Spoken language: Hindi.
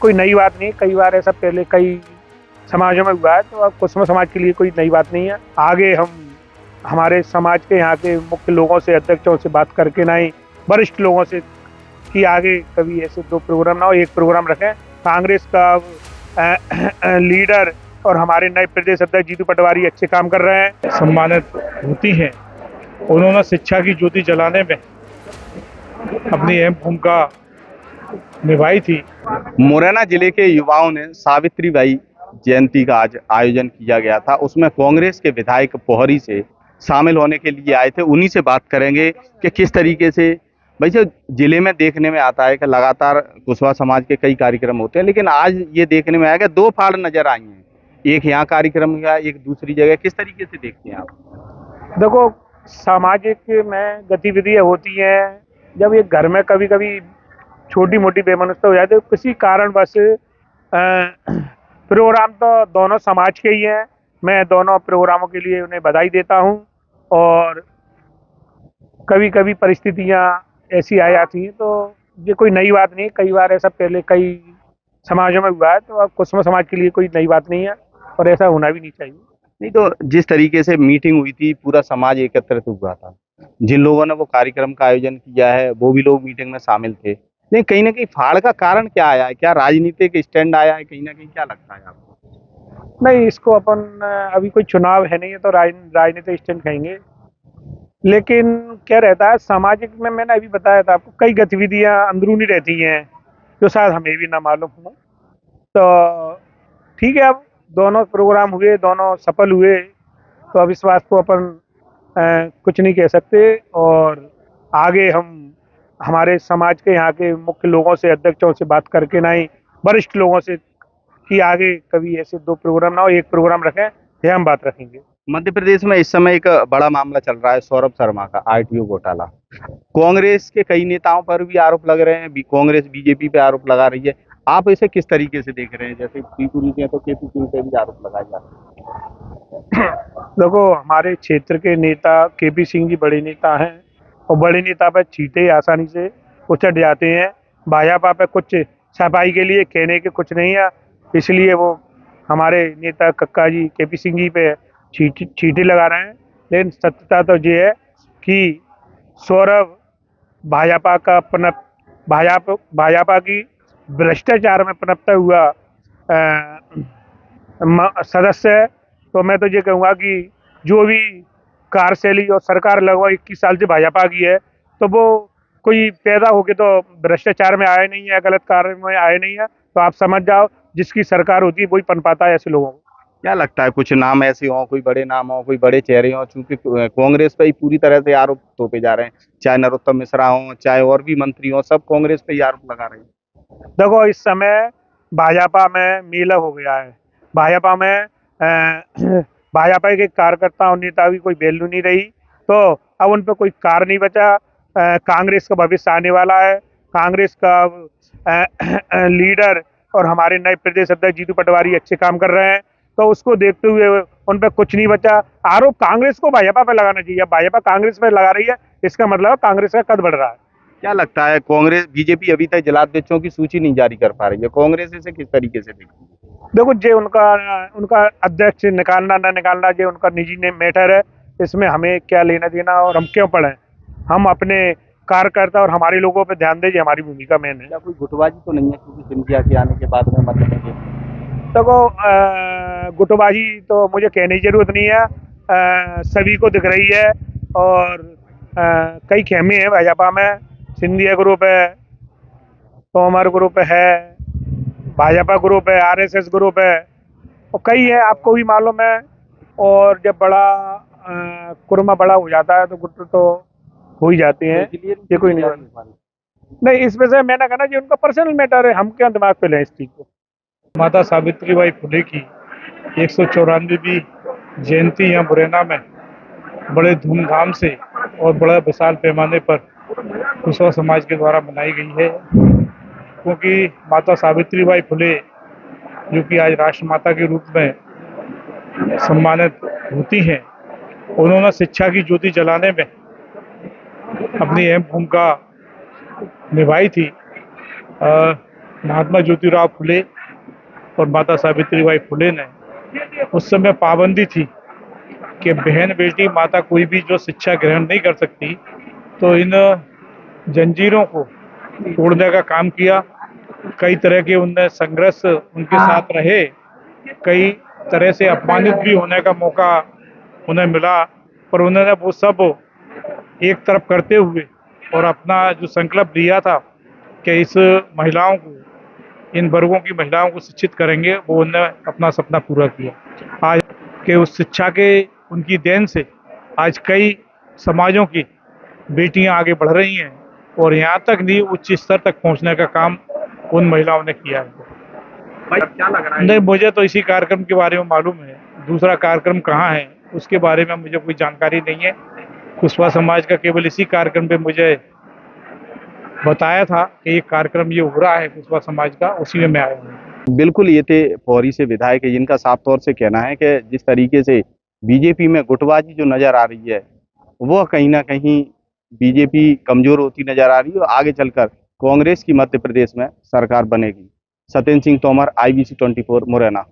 कोई नई बात नहीं। कई बार ऐसा पहले कई समाजों में हुआ है, तो अब कुसुम समाज के लिए कोई नई बात नहीं है। आगे हम हमारे समाज के यहाँ के मुख्य लोगों से, अध्यक्षों से बात करके, ना ही वरिष्ठ लोगों से, कि आगे कभी ऐसे दो प्रोग्राम ना हो, एक प्रोग्राम रखें। कांग्रेस का लीडर और हमारे नए प्रदेश अध्यक्ष जीतू पटवारी अच्छे काम कर रहे हैं, सम्मानित होती हैं। उन्होंने शिक्षा की ज्योति जलाने में अपनी अहम भूमिका निभाई थी। मुरैना जिले के युवाओं ने सावित्रीबाई जयंती का आज आयोजन किया गया था। उसमें कांग्रेस के विधायक पोहरी से शामिल होने के लिए आए थे। उन्हीं से बात करेंगे कि किस तरीके से वैसे जिले में देखने में आता है कि लगातार कुशवाहा समाज के कई कार्यक्रम होते हैं, लेकिन आज ये देखने में आया कि दो फाड़ नजर आई हैं। एक यहाँ कार्यक्रम हुआ, एक दूसरी जगह। किस तरीके से देखते हैं आप? देखो, सामाजिक में गतिविधियां होती हैं। जब ये घर में कभी कभी छोटी मोटी बेमनुष्यता हो जाती है, तो किसी कारणवश प्रोग्राम तो दोनों समाज के ही हैं। मैं दोनों प्रोग्रामों के लिए उन्हें बधाई देता हूं। और कभी कभी परिस्थितियां ऐसी आ जाती हैं, तो ये कोई नई बात नहीं। कई बार ऐसा पहले कई समाजों में हुआ है, तो अब कुसुम समाज के लिए कोई नई बात नहीं है, और ऐसा होना भी नहीं चाहिए। नहीं तो जिस तरीके से मीटिंग हुई थी, पूरा समाज एकत्रित हुआ था। जिन लोगों ने वो कार्यक्रम का आयोजन किया है, वो भी लोग मीटिंग में शामिल थे। लेकिन कहीं ना कहीं फाड़ का कारण क्या आया है? क्या राजनीतिक स्टैंड आया है? कहीं ना कहीं क्या लगता है आपको? नहीं, इसको अपन अभी कोई चुनाव है नहीं है, तो राजनीतिक स्टैंड कहेंगे। लेकिन क्या रहता है सामाजिक में, मैंने अभी बताया था आपको, कई गतिविधियां अंदरूनी रहती हैं जो शायद हमें भी ना मालूम हो। तो ठीक है, अब दोनों प्रोग्राम हुए, दोनों सफल हुए, तो अब इस बात को अपन कुछ नहीं कह सकते। और आगे हम हमारे समाज के यहाँ के मुख्य लोगों से, अध्यक्षों से बात करके, ना ही वरिष्ठ लोगों से, कि आगे कभी ऐसे दो प्रोग्राम ना हो, एक प्रोग्राम रखें, यह हम बात रखेंगे। मध्य प्रदेश में इस समय एक बड़ा मामला चल रहा है, सौरभ शर्मा का आरटीओ घोटाला। कांग्रेस के कई नेताओं पर भी आरोप लग रहे हैं, कांग्रेस बीजेपी पे आरोप लगा रही है। आप इसे किस तरीके से देख रहे हैं? जैसे पीपुरी से तो केपीसी पे भी आरोप लगाए जा रहे हैं। देखो, हमारे क्षेत्र के नेता केपी सिंह जी बड़े नेता हैं, और बड़े नेता पर चीटे आसानी से उचट जाते हैं। भाजपा पे कुछ सफाई के लिए कहने के कुछ नहीं है, इसलिए वो हमारे नेता कक्का जी केपी सिंह जी पे चीटे लगा रहे हैं। लेकिन सत्यता तो ये है कि सौरभ भाजपा की भ्रष्टाचार में पनपता हुआ सदस्य है। तो मैं तो ये कहूँगा कि जो भी कार्यशैली और सरकार लगभग 21 साल से भाजपा की है, तो वो कोई पैदा होके तो भ्रष्टाचार में आया नहीं है, गलत कार्य में आया नहीं है। तो आप समझ जाओ, जिसकी सरकार होती है वही पन पाता है ऐसे लोगों को। क्या लगता है, कुछ नाम ऐसे हों, कोई बड़े नाम हो, कोई बड़े चेहरे हों? चूंकि कांग्रेस पे ही पूरी तरह से आरोप थोपे जा रहे हैं, चाहे नरोत्तम मिश्रा हों, चाहे और भी मंत्री हों, सब कांग्रेस पे ही आरोप लगा रहे हैं। देखो, इस समय भाजपा में मेला हो गया है। भाजपा में भाजपा के कार्यकर्ता और नेता की कोई वैल्यू नहीं रही, तो अब उन पर कोई कार नहीं बचा। कांग्रेस का भविष्य आने वाला है। कांग्रेस का लीडर और हमारे नए प्रदेश अध्यक्ष जीतू पटवारी अच्छे काम कर रहे हैं, तो उसको देखते हुए उन पर कुछ नहीं बचा। आरोप कांग्रेस को भाजपा पे लगाना चाहिए। भाजपा कांग्रेस पे लगा रही है, इसका मतलब कांग्रेस का कद बढ़ रहा है। क्या लगता है, कांग्रेस बीजेपी अभी तक जलाध्यक्षों की सूची नहीं जारी कर पा रही है, कांग्रेस इसे किस तरीके से देखती है? देखो, जे उनका अध्यक्ष निकालना ना निकालना, जे उनका निजी मैटर है, इसमें हमें क्या लेना देना, और हम क्यों पढ़े। हम अपने कार्यकर्ता और हमारे लोगों पे ध्यान दें, हमारी भूमिका मेन है। क्या कोई गुटबाजी तो नहीं है, क्योंकि सिंधिया के आने के बाद में मतलब देखो, गुटबाजी तो मुझे कहने की जरूरत नहीं है, सभी को दिख रही है। और कई खेमे हैं भाजपा में। सिंधिया ग्रुप है, तोमर ग्रुप है, भाजपा ग्रुप है, आरएसएस ग्रुप है, और कई है, आपको भी मालूम है। और जब कुरमा बड़ा हो जाता है, तो गुट तो हो ही जाते हैं। ये कोई नहीं, इस वजह से मैंने कहा ना, ये उनका पर्सनल मैटर है, हम क्या दिमाग पे लें इस चीज को। माता सावित्रीबाई फुले की 194वीं जयंती यहाँ मुरैना में बड़े धूमधाम से और बड़ा विशाल पैमाने पर कुशवाहा समाज के द्वारा मनाई गई है। क्योंकि माता सावित्रीबाई फुले, जो कि आज राष्ट्रमाता के रूप में सम्मानित होती हैं, उन्होंने शिक्षा की ज्योति जलाने में अपनी अहम भूमिका निभाई थी। महात्मा ज्योतिराव फुले और माता सावित्रीबाई फुले ने उस समय पाबंदी थी कि बहन बेटी माता कोई भी जो शिक्षा ग्रहण नहीं कर सकती, तो इन जंजीरों को तोड़ने का काम किया। कई तरह के उनने संघर्ष उनके साथ रहे, कई तरह से अपमानित भी होने का मौका उन्हें मिला, पर उन्होंने वो सब एक तरफ करते हुए और अपना जो संकल्प लिया था कि इस महिलाओं को, इन वर्गों की महिलाओं को शिक्षित करेंगे, वो उन्होंने अपना सपना पूरा किया। आज के उस शिक्षा के उनकी देन से आज कई समाजों की बेटियां आगे बढ़ रही हैं और यहाँ तक नहीं, उच्च स्तर तक पहुँचने का काम उन महिलाओं ने किया है। भाई क्या लग रहा है? नहीं, मुझे तो इसी कार्यक्रम के बारे में मालूम है, दूसरा कार्यक्रम कहाँ है उसके बारे में मुझे कोई जानकारी नहीं है। कुशवाहा समाज का केवल इसी कार्यक्रम पे मुझे बताया था कि ये कार्यक्रम ये हो रहा है कुशवाहा समाज का, उसी में मैं आया हूँ। बिल्कुल, ये थे पौरी से विधायक है, जिनका साफ तौर से कहना है कि जिस तरीके से बीजेपी में गुटबाजी जो नजर आ रही है, वह कहीं ना कहीं बीजेपी कमजोर होती नजर आ रही है और आगे चलकर कांग्रेस की मध्य प्रदेश में सरकार बनेगी। सत्येंद्र सिंह तोमर, IBC 24 मुरैना।